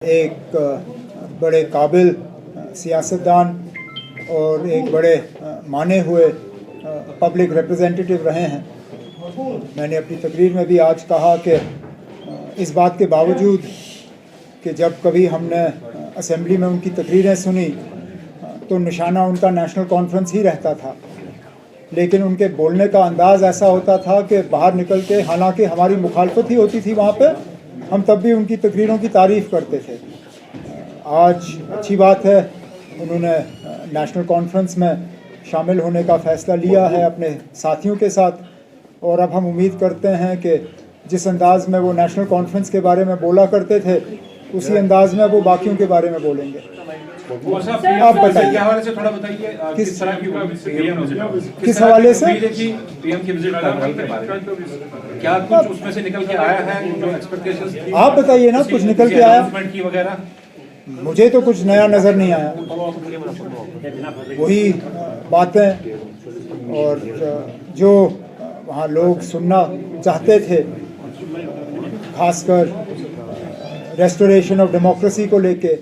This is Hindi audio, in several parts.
एक बड़े काबिल सियासतदान और एक बड़े माने हुए पब्लिक रिप्रेजेंटेटिव रहे हैं। मैंने अपनी तकरीर में भी आज कहा कि इस बात के बावजूद कि जब कभी हमने असेंबली में उनकी तकरीरें सुनी तो निशाना उनका नेशनल कॉन्फ्रेंस ही रहता था, लेकिन उनके बोलने का अंदाज़ ऐसा होता था कि बाहर निकल के, हालांकि हमारी मुखालफत ही होती थी वहाँ पे, हम तब भी उनकी तकरीरों की तारीफ़ करते थे। आज अच्छी बात है, उन्होंने नेशनल कॉन्फ्रेंस में शामिल होने का फ़ैसला लिया है अपने साथियों के साथ, और अब हम उम्मीद करते हैं कि जिस अंदाज़ में वो नेशनल कॉन्फ्रेंस के बारे में बोला करते थे उसी अंदाज़ में वो बाकियों के बारे में बोलेंगे। आप बताइए, थोड़ा बताइए किस तरह की किस हवाले से पीएम की विजिट कार्रवाई के बारे में क्या कुछ उसमें से निकल के आया है, जो एक्सपेक्टेशंस थी? आप बताइए ना, कुछ निकल के आया? की वगैरह मुझे तो कुछ नया नज़र नहीं आया, वही बातें और जो वहाँ लोग सुनना चाहते थे, खासकर रेस्टोरेशन ऑफ डेमोक्रेसी को लेके।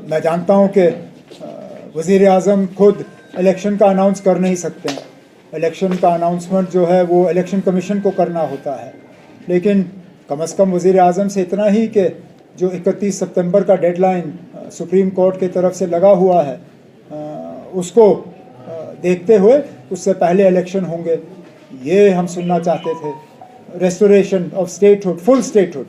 मैं जानता हूँ कि वज़ीर आज़म खुद इलेक्शन का अनाउंस कर नहीं सकते हैं, इलेक्शन का अनाउंसमेंट जो है वो इलेक्शन कमीशन को करना होता है, लेकिन कम से कम वज़ीर आज़म से इतना ही कि जो 31 सितंबर का डेडलाइन सुप्रीम कोर्ट की तरफ से लगा हुआ है उसको देखते हुए उससे पहले इलेक्शन होंगे, ये हम सुनना चाहते थे। Restoration of statehood, full statehood,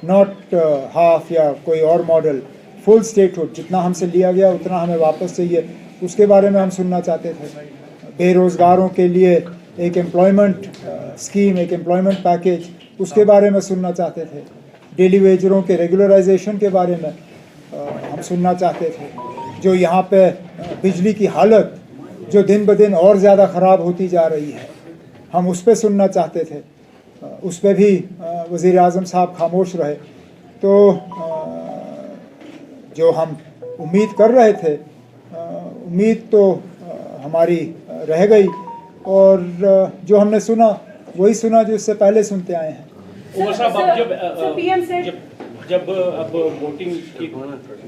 not half या कोई और मॉडल, फुल स्टेटहुड, जितना हमसे लिया गया उतना हमें वापस चाहिए, उसके बारे में हम सुनना चाहते थे। बेरोज़गारों के लिए एक एम्प्लॉयमेंट स्कीम, एक एम्प्लॉयमेंट पैकेज, उसके बारे में सुनना चाहते थे। डेली वेजरों के रेगुलराइजेशन के बारे में हम सुनना चाहते थे। जो यहाँ पे बिजली की हालत जो दिन ब दिन और ज़्यादा ख़राब होती जा रही है, हम उस पर सुनना चाहते थे। उस पर भी वज़ीर आज़म साहब खामोश रहे। तो जो हम उम्मीद कर रहे थे, उम्मीद तो हमारी रह गई, और जो हमने सुना वही सुना जो इससे पहले सुनते आए हैं। जब अब वोटिंग की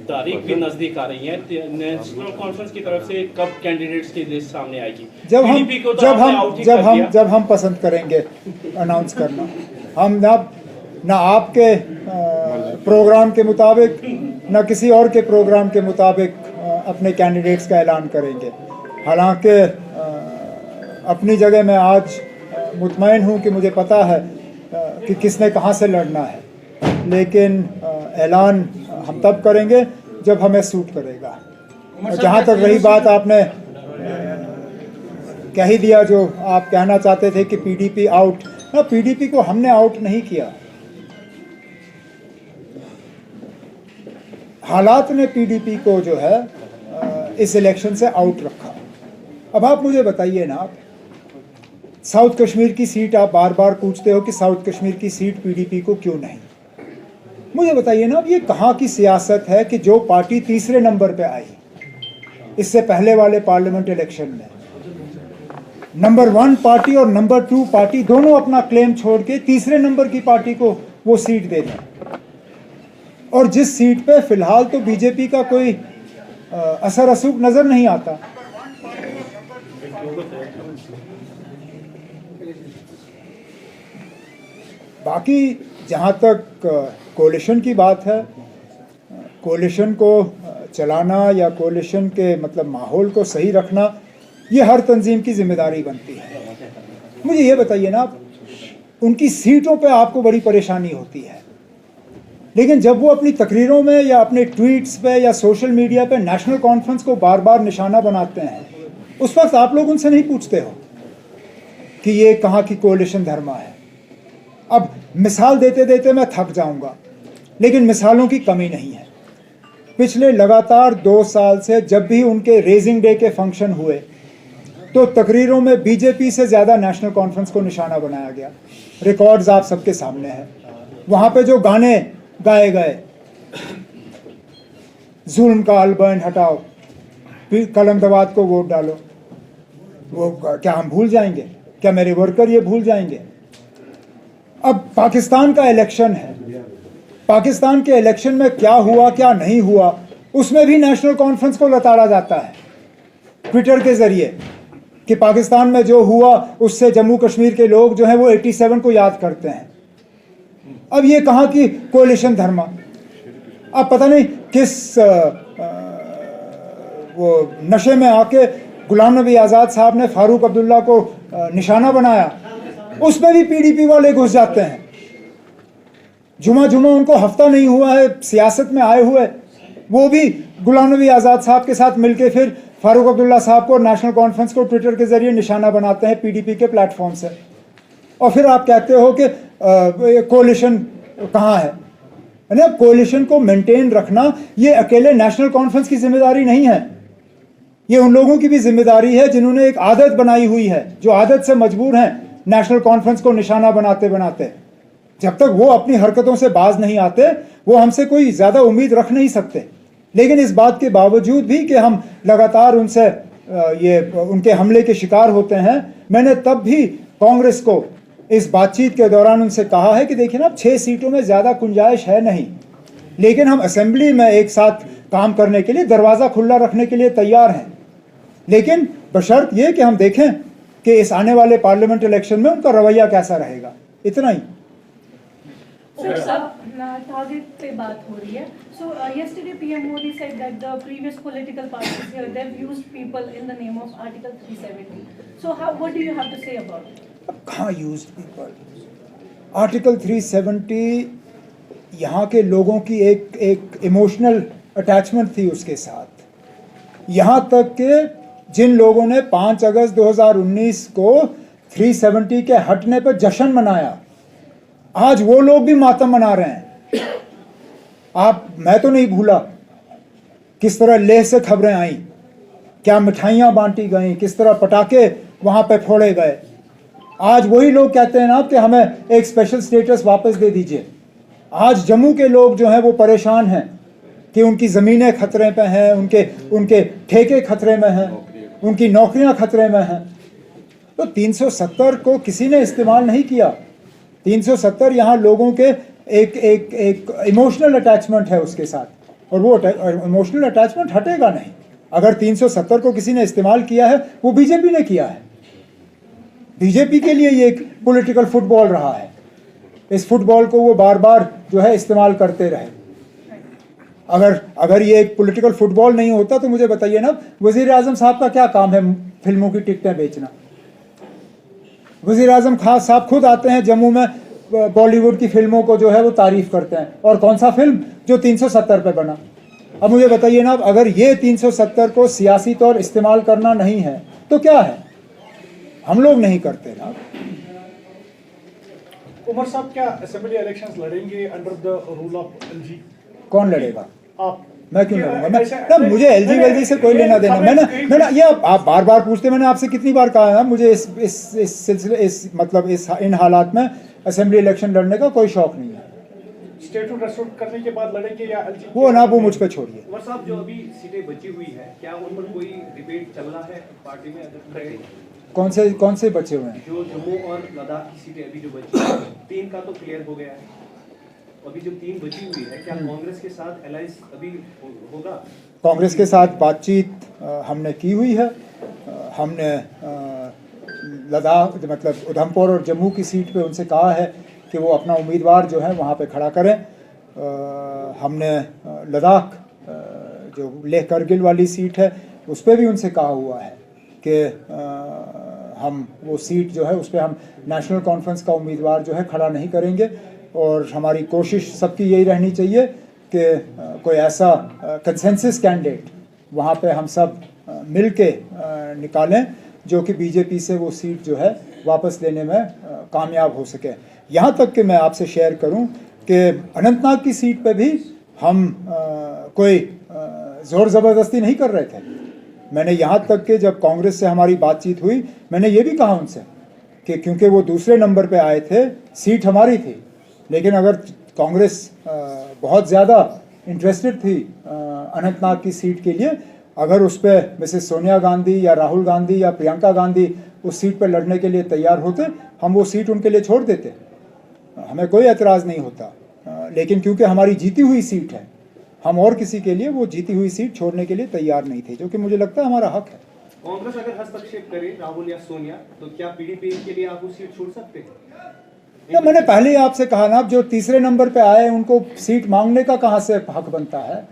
तारीख भी नजदीक आ रही है, नेशनल कॉन्फ्रेंस की तरफ से कब कैंडिडेट्स की लिस्ट सामने आएगी? जब हम पसंद करेंगे अनाउंस करना। हम ना आपके प्रोग्राम के मुताबिक ना किसी और के प्रोग्राम के मुताबिक अपने कैंडिडेट्स का ऐलान करेंगे। हालांकि अपनी जगह मैं आज मुतमईन हूँ कि मुझे पता है कि किसने कहाँ से लड़ना है, लेकिन ऐलान हम तब करेंगे जब हमें सूट करेगा। जहाँ तक रही बात, आपने कह ही दिया जो आप कहना चाहते थे कि पीडीपी आउट, ना, पीडीपी को हमने आउट नहीं किया, हालात ने पीडीपी को जो है इस इलेक्शन से आउट रखा। अब आप मुझे बताइए ना, आप साउथ कश्मीर की सीट, आप बार बार पूछते हो कि साउथ कश्मीर की सीट पीडीपी को क्यों नहीं, मुझे बताइए ना, अब ये कहाँ की सियासत है कि जो पार्टी तीसरे नंबर पे आई इससे पहले वाले पार्लियामेंट इलेक्शन में, नंबर 1 पार्टी और नंबर 2 पार्टी दोनों अपना क्लेम छोड़ के तीसरे नंबर की पार्टी को वो सीट दे दें, और जिस सीट पे फिलहाल तो बीजेपी का कोई असर रसूख नजर नहीं आता। बाकी जहाँ तक कोलिशन की बात है, कोलिशन को चलाना या कोलिशन के मतलब माहौल को सही रखना, ये हर तंजीम की जिम्मेदारी बनती है। मुझे ये बताइए ना, उनकी सीटों पे आपको बड़ी परेशानी होती है, लेकिन जब वो अपनी तकरीरों में या अपने ट्वीट्स पे या सोशल मीडिया पे नेशनल कॉन्फ्रेंस को बार बार निशाना बनाते हैं, उस वक्त आप लोग उनसे नहीं पूछते हो कि ये कहाँ की कोलिशन धर्मा है। अब मिसाल देते देते मैं थक जाऊंगा, लेकिन मिसालों की कमी नहीं है। पिछले लगातार 2 साल से जब भी उनके रेजिंग डे के फंक्शन हुए तो तकरीरों में बीजेपी से ज़्यादा नेशनल कॉन्फ्रेंस को निशाना बनाया गया। रिकॉर्ड्स आप सबके सामने हैं। वहाँ पे जो गाने गाए गए, जुल्म का अलबर्न हटाओ, कलमदवाद को वोट डालो, वो क्या हम भूल जाएंगे? क्या मेरे वर्कर ये भूल जाएंगे? अब पाकिस्तान का इलेक्शन है, पाकिस्तान के इलेक्शन में क्या हुआ क्या नहीं हुआ उसमें भी नेशनल कॉन्फ्रेंस को लताड़ा जाता है ट्विटर के जरिए कि पाकिस्तान में जो हुआ उससे जम्मू कश्मीर के लोग जो हैं वो 87 को याद करते हैं। अब ये कहाँ की कोalition धर्मा, अब पता नहीं किस वो नशे में आके गुलाम नबी आज़ाद साहब ने फारूक अब्दुल्ला को निशाना बनाया, उसमें भी पीडीपी वाले घुस जाते हैं। जुमा उनको हफ्ता नहीं हुआ है सियासत में आए हुए, वो भी गुलाम नबी आज़ाद साहब के साथ मिलके फिर फारूक अब्दुल्ला साहब को नेशनल कॉन्फ्रेंस को ट्विटर के जरिए निशाना बनाते हैं पीडीपी के प्लेटफॉर्म से। और फिर आप कहते हो कि कोलिशन कहाँ है? कोलिशन को मेंटेन रखना ये अकेले नेशनल कॉन्फ्रेंस की जिम्मेदारी नहीं है, ये उन लोगों की भी जिम्मेदारी है जिन्होंने एक आदत बनाई हुई है, जो आदत से मजबूर हैं नेशनल कॉन्फ्रेंस को निशाना बनाते बनाते। जब तक वो अपनी हरकतों से बाज नहीं आते वो हमसे कोई ज़्यादा उम्मीद रख नहीं सकते। लेकिन इस बात के बावजूद भी कि हम लगातार उनसे ये उनके हमले के शिकार होते हैं, मैंने तब भी कांग्रेस को इस बातचीत के दौरान उनसे कहा है कि देखिए ना 6 सीटों में ज़्यादा गुंजाइश है नहीं, लेकिन हम असेंबली में एक साथ काम करने के लिए दरवाज़ा खुला रखने के लिए तैयार हैं, लेकिन बशर्त ये कि हम देखें कि इस आने वाले पार्लियामेंट इलेक्शन में उनका रवैया कैसा रहेगा, इतना ही। टारगेट पे बात हो रही है। So yesterday PM Modi said that the previous political parties here they've used people in the name of Article 370. So what do you have to say about it? अब कहाँ यूज्ड पीपल? आर्टिकल 370 यहाँ के लोगों की एक इमोशनल अटैचमेंट थी उसके साथ, यहाँ तक कि जिन लोगों ने 5 अगस्त 2019 को 370 के हटने पर जश्न मनाया, आज वो लोग भी मातम मना रहे हैं। मैं तो नहीं भूला किस तरह लेह से खबरें आई, क्या मिठाइयाँ बांटी गई, किस तरह पटाखे वहाँ पे फोड़े गए। आज वही लोग कहते हैं ना कि हमें एक स्पेशल स्टेटस वापस दे दीजिए। आज जम्मू के लोग जो हैं वो परेशान हैं कि उनकी ज़मीनें खतरे पे हैं, उनके ठेके खतरे में हैं, उनकी नौकरियां खतरे में हैं। तो 370 को किसी ने इस्तेमाल नहीं किया। 370 यहाँ लोगों के एक इमोशनल अटैचमेंट है उसके साथ, और वो इमोशनल अटैचमेंट हटेगा नहीं। अगर 370 को किसी ने इस्तेमाल किया है वो बीजेपी ने किया है। बीजेपी के लिए ये एक पॉलिटिकल फुटबॉल रहा है, इस फुटबॉल को वो बार बार जो है इस्तेमाल करते रहे। अगर ये एक पॉलिटिकल फुटबॉल नहीं होता तो मुझे बताइए ना, वजीर आजम साहब का क्या काम है फिल्मों की टिकटें बेचना? वजीर आजम खान साहब खुद आते हैं जम्मू में, बॉलीवुड की फिल्मों को जो है वो तारीफ करते हैं, और कौन सा फिल्म जो 370 पे बना। अब मुझे बताइए ना, अगर ये 370 को सियासी तौर इस्तेमाल करना नहीं है तो क्या है? हम लोग नहीं करते ना। उमर साहब क्या असेंबली इलेक्शंस लड़ेंगे under the rule of LG? कौन लड़ेगा? आप। मैं क्यों लड़ूंगा? मैं मुझे एलजी वेलजी से कोई लेना देना। मैंने ये आप बार बार पूछते, मैंने आपसे कितनी बार कहा है, मुझे इस सिलसिले मतलब इन हालात में असेंबली इलेक्शन लड़ने का कोई शौक नहीं है। स्टेटहुड रेस्टोर करने के बाद लड़ेंगे या एलजी? वो मुझ पे छोड़िए। उमर साहब, जो अभी सीटें बची हुई है, क्या उन पर कोई डिबेट चल रहा है पार्टी में? कौन से बचे हुए हैं? जो जम्मू और लद्दाख की सीटें अभी जो बची हैं, 3 का तो क्लियर हो गया है, अभी जो 3 बची हुई है, क्या कांग्रेस के साथ अलायंस अभी होगा? कांग्रेस के साथ बातचीत हमने की हुई है। हमने लद्दाख मतलब उधमपुर और जम्मू की सीट पे उनसे कहा है कि वो अपना उम्मीदवार जो है वहाँ पे खड़ा करें। हमने लद्दाख जो लेह करगिल वाली सीट है उस पर भी उनसे कहा हुआ है कि हम वो सीट जो है उस पर हम नेशनल कॉन्फ्रेंस का उम्मीदवार जो है खड़ा नहीं करेंगे, और हमारी कोशिश सबकी यही रहनी चाहिए कि कोई ऐसा कंसेंसस कैंडिडेट वहाँ पे हम सब मिल के निकालें जो कि बीजेपी से वो सीट जो है वापस लेने में कामयाब हो सके। यहाँ तक कि मैं आपसे शेयर करूँ कि अनंतनाग की सीट पे भी हम कोई ज़ोर ज़बरदस्ती नहीं कर रहे थे। मैंने यहाँ तक कि जब कांग्रेस से हमारी बातचीत हुई, मैंने ये भी कहा उनसे कि क्योंकि वो दूसरे नंबर पे आए थे, सीट हमारी थी, लेकिन अगर कांग्रेस बहुत ज़्यादा इंटरेस्टेड थी अनंतनाग की सीट के लिए, अगर उस पर मिसेस सोनिया गांधी या राहुल गांधी या प्रियंका गांधी उस सीट पर लड़ने के लिए तैयार होते, हम वो सीट उनके लिए छोड़ देते, हमें कोई एतराज़ नहीं होता। लेकिन क्योंकि हमारी जीती हुई सीट है, हम और किसी के लिए वो जीती हुई सीट छोड़ने के लिए तैयार नहीं थे, जो कि मुझे लगता है हमारा हक है। कांग्रेस अगर हस्तक्षेप करे, राहुल या सोनिया, तो क्या पीडीपी के लिए आप वो सीट छोड़ सकते हैं? या मैंने पहले ही आपसे कहा ना, जो तीसरे नंबर पे आए उनको सीट मांगने का कहाँ से हक बनता है?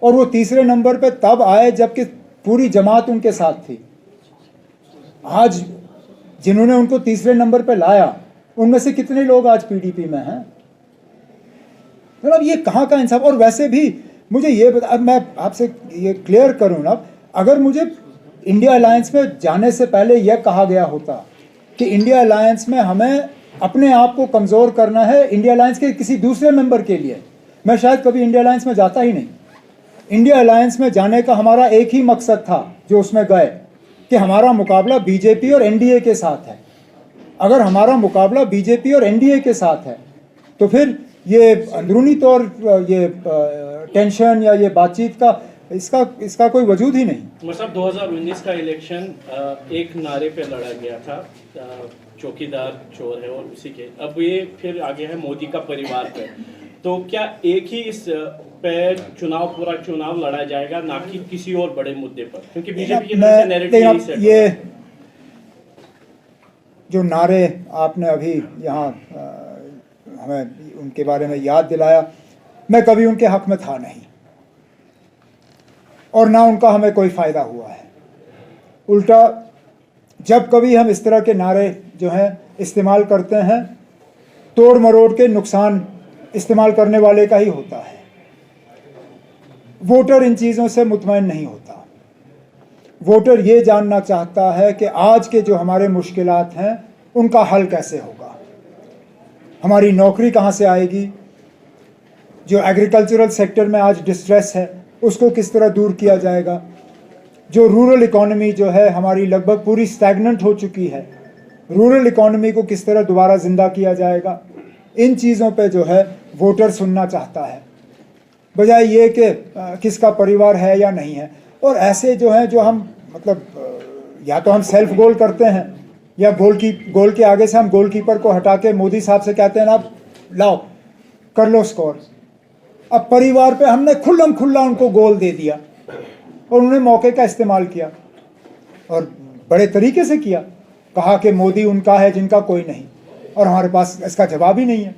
और वो तीसरे नंबर पे तब आए जबकि पूरी जमात उनके साथ थी। आज जिन्होंने उनको तीसरे नंबर पे लाया, उनमें से कितने लोग आज पीडीपी में हैं? मतलब ये कहाँ का इंसाफ? और वैसे भी मुझे ये बता, अब मैं आपसे ये क्लियर करूँ ना, अगर मुझे इंडिया अलायंस में जाने से पहले यह कहा गया होता कि इंडिया अलायंस में हमें अपने आप को कमज़ोर करना है इंडिया अलायंस के किसी दूसरे मेंबर के लिए, मैं शायद कभी इंडिया अलायंस में जाता ही नहीं। इंडिया अलायंस में जाने का हमारा एक ही मकसद था जो उसमें गए, कि हमारा मुकाबला बीजेपी और एनडीए के साथ है। अगर हमारा मुकाबला बीजेपी और एनडीए के साथ है तो फिर ये अंदरूनी तौर ये टेंशन या ये बातचीत का इसका कोई वजूद ही नहीं। मतलब 2019 का इलेक्शन एक नारे पे लड़ा गया था, चौकीदार चोर है, और उसी के अब ये फिर आगे है मोदी का परिवार पे। तो क्या एक ही इस पे पूरा चुनाव लड़ा जाएगा, ना कि किसी और बड़े मुद्दे पर? क्योंकि बीजेपी की तरफ से नैरेटिव यही सेट ये जो नारे आपने अभी यहाँ हमें उनके बारे में याद दिलाया, मैं कभी उनके हक में था नहीं और ना उनका हमें कोई फ़ायदा हुआ है। उल्टा जब कभी हम इस तरह के नारे जो हैं इस्तेमाल करते हैं, तोड़ मरोड़ के नुकसान इस्तेमाल करने वाले का ही होता है। वोटर इन चीज़ों से मुतमईन नहीं होता। वोटर ये जानना चाहता है कि आज के जो हमारे मुश्किलात हैं उनका हल कैसे होगा, हमारी नौकरी कहाँ से आएगी, जो एग्रीकल्चरल सेक्टर में आज डिस्ट्रेस है उसको किस तरह दूर किया जाएगा, जो रूरल इकॉनमी जो है हमारी लगभग पूरी स्टैग्नेंट हो चुकी है, रूरल इकॉनमी को किस तरह दोबारा ज़िंदा किया जाएगा। इन चीज़ों पे जो है वोटर सुनना चाहता है, बजाय ये कि किसका परिवार है या नहीं है। और ऐसे जो हैं जो हम मतलब या तो हम सेल्फ गोल करते हैं या गोल के आगे से हम गोलकीपर को हटा के मोदी साहब से कहते हैं ना लाओ कर लो स्कोर। अब परिवार पे हमने खुल्लम खुल्ला उनको गोल दे दिया और उन्होंने मौके का इस्तेमाल किया और बड़े तरीके से किया, कहा कि मोदी उनका है जिनका कोई नहीं, और हमारे पास इसका जवाब ही नहीं है।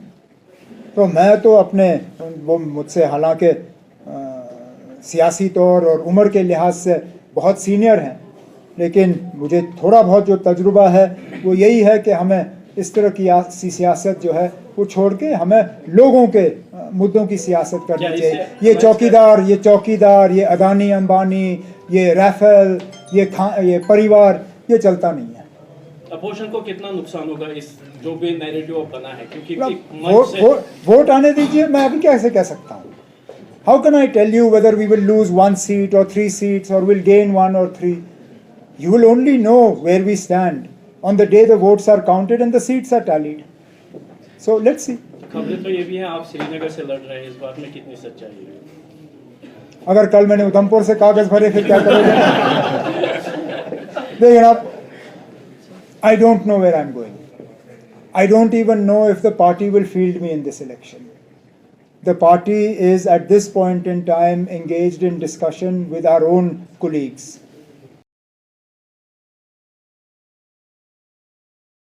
तो मैं तो अपने वो मुझसे हालांकि सियासी तौर और उम्र के लिहाज से बहुत सीनियर हैं, लेकिन मुझे थोड़ा बहुत जो तजुर्बा है वो यही है कि हमें इस तरह की सियासत जो है वो छोड़ के हमें लोगों के मुद्दों की सियासत करनी चाहिए। ये चौकीदार, ये अदानी अंबानी, ये राफेल, ये परिवार, ये चलता नहीं है। अपोजिशन को कितना नुकसान होगा इस जो भी नैरेटिव बना है? क्योंकि वोट आने दीजिए, मैं अभी कैसे कह सकता हूँ? How can I tell you whether we will lose 1 seat or 3 seats or will gain 1 or 3? You will only know where we stand on the day the votes are counted and the seats are tallied. So let's see. खबरें तो ये भी हैं आप श्रीनगर से लड़ रहे हैं, इस बात में कितनी सच्चाई है? अगर कल मैंने उधमपुर से कागज भरे फिर क्या करोगे? देखिए आप, I don't know where I'm going. I don't even know if the party will field me in this election. The party is at this point in time engaged in discussion with our own colleagues